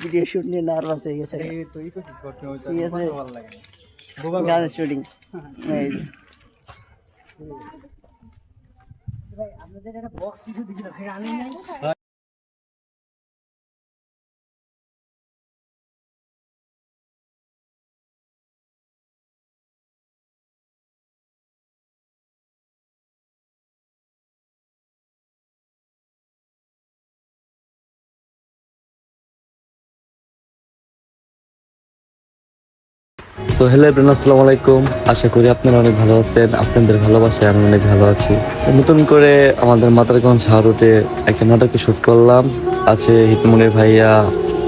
Video shoot নিয়ে nervous হয়ে গেছে। ঠিক আছে, গান শুটিং। আপনাদের একটা বক্স টিস্যু দিছিল, সেটা আনেন নাই? তো হ্যালো এভরিওয়ান, আসসালামু আলাইকুম। আশা করি আপনারা অনেক ভালো আছেন। আপনাদের ভালোবাসায় আমি অনেক ভালো আছি। নতুন করে আমাদের মাতারগঞ্জ হাওড়ে একটা নাটকে শুট করলাম। আছে হিটমনির ভাইয়া,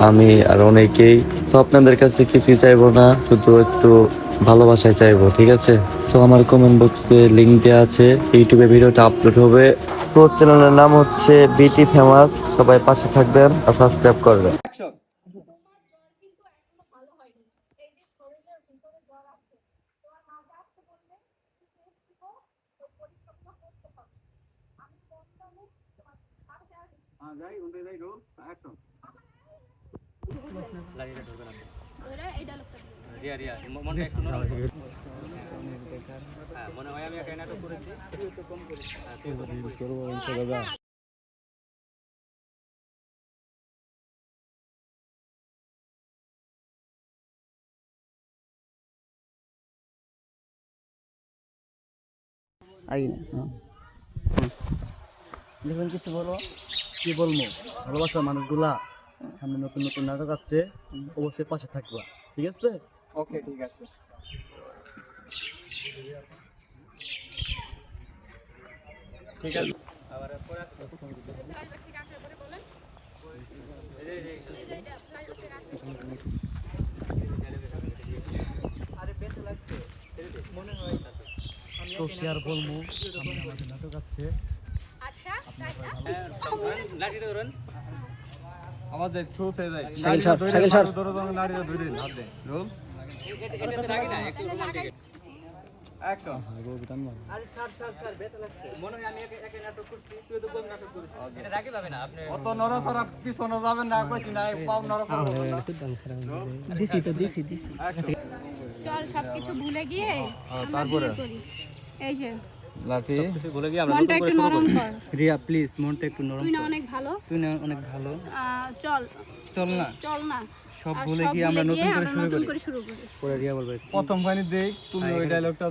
আমি আর অনেকেই। সো আপনাদের কাছে কিছুই চাইবো না, শুধু একটু ভালোবাসায় চাইবো, ঠিক আছে? সো আমার কমেন্ট বক্সে লিঙ্ক দেওয়া আছে, ইউটিউবে ভিডিওটা আপলোড হবে। সো চ্যানেলের নাম হচ্ছে বিটি ফেমাস। সবাই পাশে থাকবেন আর সাবস্ক্রাইব করবেন। মনে হয় আমি একটা নাটক করেছি। আগে না, দেখুন কিছু বলো। কি বলবো, ভালোবাসার মানুষগুলা সামনে নতুন নতুন নাটক আছে, অবশ্যই পাশে থাকবা, ঠিক আছে? ওকে, ঠিক আছে। ঠিক আছে। আবার পরে তো শেয়ার বলবো, সামনে আমাদের নাটক আছে। লাঠিটা ধরুন। আমাদের থ্রুতে যায় সাইকেল সর নারীরা ধরে হাত দেয়। রোল এটাতে লাগি না, একটু রোমান্টিক। অ্যাকশন। মনে হয় আমি একটা নাটক করছি, তুই তো কোন নাটক করেছিস? এটা রাগি পাবে না আপনি। অত নরসরা পিছনে যাবেন না, কইছি না, পাও নরসরা দিছি। চল সবকিছু ভুলে গিয়ে তারপরে এই যে লাঠি কিছু ভুলে গিয়ে আমরা মনটা নতুন করে একটু শুরু নরম করি। কর। রিয়া প্লিজ মনটা একটু নরম তুই না কর। অনেক ভালো, তুই না অনেক ভালো, চল চল না। চল না, সব আর ভুলে সব গিয়ে আমরা ভুলে নতুন গিয়ে করে আমরা শুরু নতুন করি। করে শুরু করি। প্রথম ফানি দেই, তুমি ওই ডায়লগটা